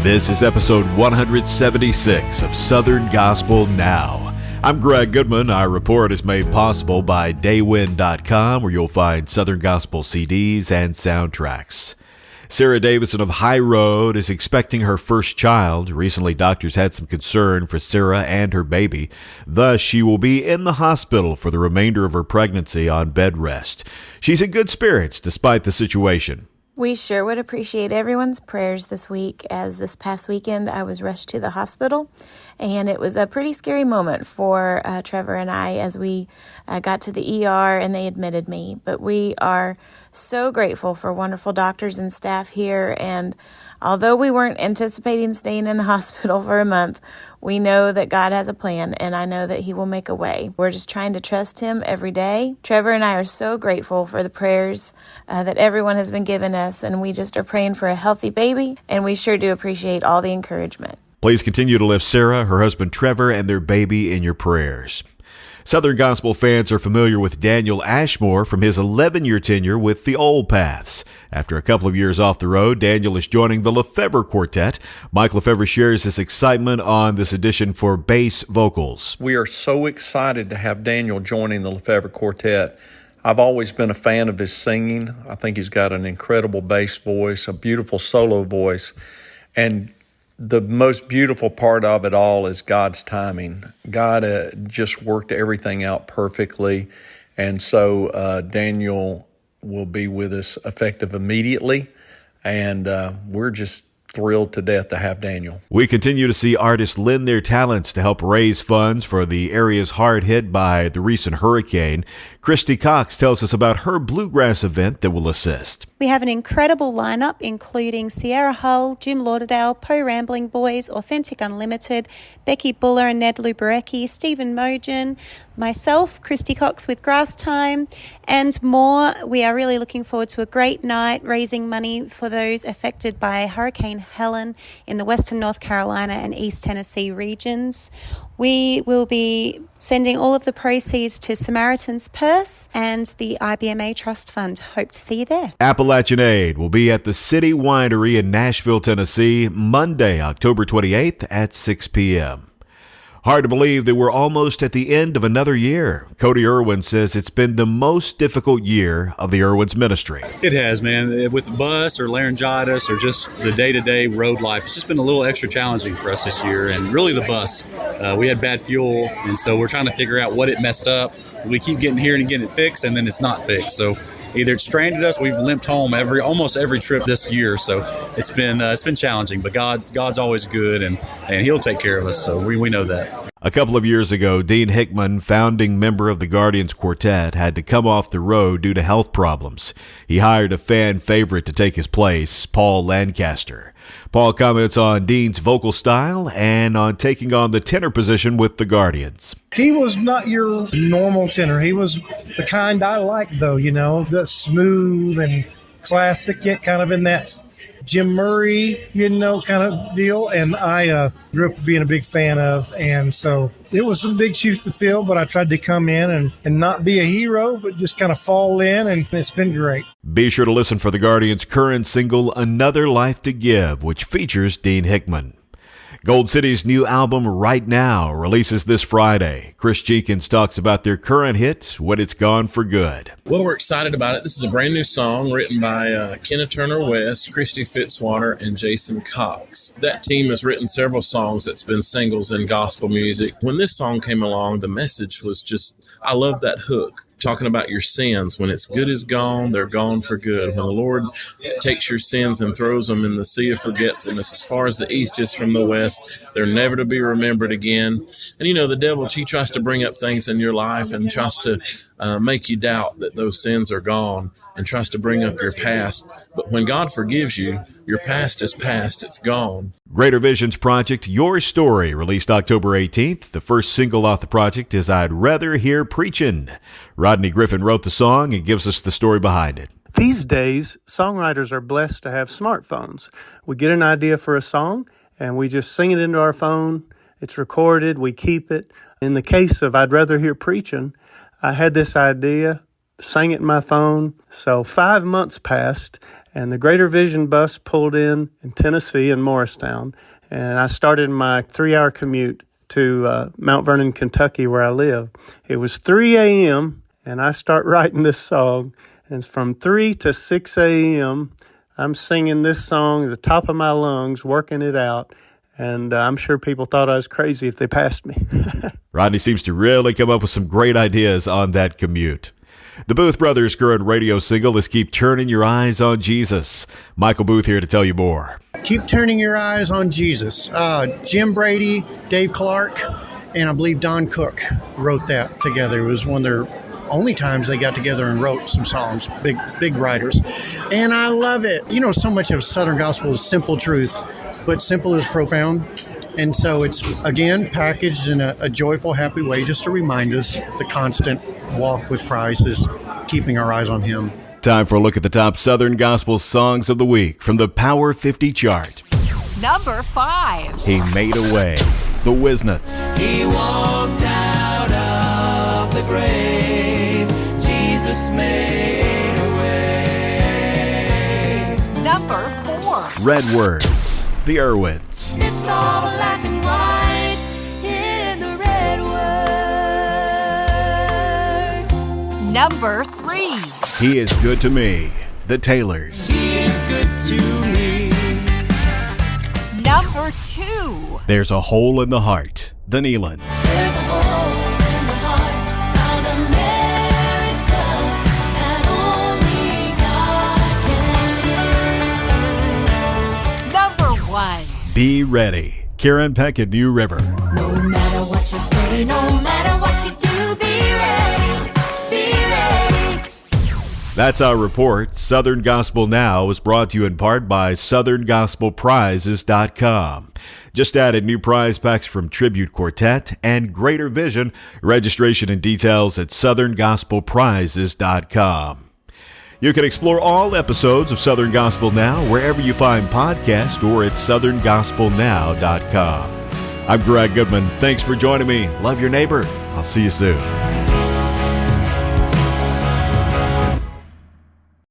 This is episode 176 of Southern Gospel Now. I'm Greg Goodman. Our report is made possible by Daywind.com, where you'll find Southern Gospel CDs and soundtracks. Sarah Davidson of High Road is expecting her first child. Recently, doctors had some concern for Sarah and her baby. Thus, she will be in the hospital for the remainder of her pregnancy on bed rest. She's in good spirits despite the situation. We sure would appreciate everyone's prayers this week, as this past weekend I was rushed to the hospital, and it was a pretty scary moment for Trevor and I as we got to the ER and they admitted me. But we are so grateful for wonderful doctors and staff here, and although we weren't anticipating staying in the hospital for a month, we know that God has a plan, and I know that He will make a way. We're just trying to trust Him every day. Trevor and I are so grateful for the prayers that everyone has been giving us, and we just are praying for a healthy baby, and we sure do appreciate all the encouragement. Please continue to lift Sarah, her husband Trevor, and their baby in your prayers. Southern Gospel fans are familiar with Daniel Ashmore from his 11-year tenure with the Old Paths. After a couple of years off the road, Daniel is joining the Lefevre Quartet. Mike Lefevre shares his excitement on this edition for bass vocals. We are so excited to have Daniel joining the Lefevre Quartet. I've always been a fan of his singing. I think he's got an incredible bass voice, a beautiful solo voice, and the most beautiful part of it all is God's timing. God just worked everything out perfectly. And so Daniel will be with us effective immediately. And we're just thrilled to death to have Daniel. We continue to see artists lend their talents to help raise funds for the areas hard hit by the recent hurricane. Kristy Cox tells us about her Bluegrass event that will assist. We have an incredible lineup, including Sierra Hull, Jim Lauderdale, Poe Rambling Boys, Authentic Unlimited, Becky Buller and Ned Luberecki, Stephen Mogen, myself, Kristy Cox with Grass Time, and more. We are really looking forward to a great night raising money for those affected by Hurricane Helen in the Western North Carolina and East Tennessee regions. We will be sending all of the proceeds to Samaritan's Purse and the IBMA Trust Fund. Hope to see you there. Appalachian Aid will be at the City Winery in Nashville, Tennessee, Monday, October 28th at 6 p.m. Hard to believe that we're almost at the end of another year. Cody Irwins says it's been the most difficult year of the Irwins ministry. It has, man. With the bus or laryngitis or just the day-to-day road life, it's just been a little extra challenging for us this year. And really the bus. We had bad fuel, and so we're trying to figure out what it messed up. We keep getting here and getting it fixed, and then it's not fixed. So either it stranded us, we've limped home almost every trip this year. So it's been challenging, but God's always good, and He'll take care of us. So we know that. A couple of years ago, Dean Hickman, founding member of the Guardians Quartet, had to come off the road due to health problems. He hired a fan favorite to take his place, Paul Lancaster. Paul comments on Dean's vocal style and on taking on the tenor position with the Guardians. He was not your normal tenor. He was the kind I like, though, the smooth and classic, yet kind of in that Jim Murray, kind of deal. And I grew up being a big fan of. And so it was some big shoes to fill, but I tried to come in and not be a hero, but just kind of fall in. And it's been great. Be sure to listen for the Guardians' current single, Another Life to Give, which features Dean Hickman. Gold City's new album, Right Now, releases this Friday. Chris Jenkins talks about their current hit, When It's Gone for Good. Well, we're excited about it. This is a brand new song written by Kenna Turner West, Kristy Fitzwater, and Jason Cox. That team has written several songs that's been singles in gospel music. When this song came along, the message was just, I love that hook. Talking about your sins. When it's good is gone, they're gone for good. When the Lord takes your sins and throws them in the sea of forgetfulness, as far as the east is from the west, they're never to be remembered again. And the devil, he tries to bring up things in your life and tries to make you doubt that those sins are gone, and tries to bring up your past. But when God forgives you, your past is past, it's gone. Greater Vision's project, Your Story, released October 18th. The first single off the project is I'd Rather Hear Preachin'. Rodney Griffin wrote the song and gives us the story behind it. These days, songwriters are blessed to have smartphones. We get an idea for a song, and we just sing it into our phone. It's recorded, we keep it. In the case of I'd Rather Hear Preachin', I had this idea sang it in my phone. So 5 months passed, and the Greater Vision bus pulled in Tennessee in Morristown, and I started my 3-hour commute to Mount Vernon, Kentucky, where I live. It was 3 a.m., and I start writing this song, and from 3 to 6 a.m., I'm singing this song at the top of my lungs, working it out, and I'm sure people thought I was crazy if they passed me. Rodney seems to really come up with some great ideas on that commute. The Booth Brothers' current radio single is Keep Turning Your Eyes on Jesus. Michael Booth here to tell you more. Keep Turning Your Eyes on Jesus. Jim Brady, Dave Clark, and I believe Don Cook wrote that together. It was one of their only times they got together and wrote some songs, big writers. And I love it. You know, so much of Southern gospel is simple truth, but simple is profound. And so it's, again, packaged in a joyful, happy way just to remind us the constant walk with Christ is keeping our eyes on Him. Time for a look at the top Southern Gospel songs of the week from the Power 50 chart. Number 5. He Made a Way, the Wisnets. He walked out of the grave. Jesus made a way. Number 4. Red Words, the Irwins. It's all black and white in the red words. Number 3. He Is Good to Me, the Taylors. He is good to me. Number 2. There's a Hole in the Heart, the Nealons. There's a hole in the heart of America that only God can heal. Number 1. Be Ready, Karen Peck at New River. No matter what you say, no matter what you do, be ready, be ready. That's our report. Southern Gospel Now is brought to you in part by SouthernGospelPrizes.com. Just added new prize packs from Tribute Quartet and Greater Vision. Registration and details at SouthernGospelPrizes.com. You can explore all episodes of Southern Gospel Now wherever you find podcasts or at SouthernGospelNow.com. I'm Greg Goodman. Thanks for joining me. Love your neighbor. I'll see you soon.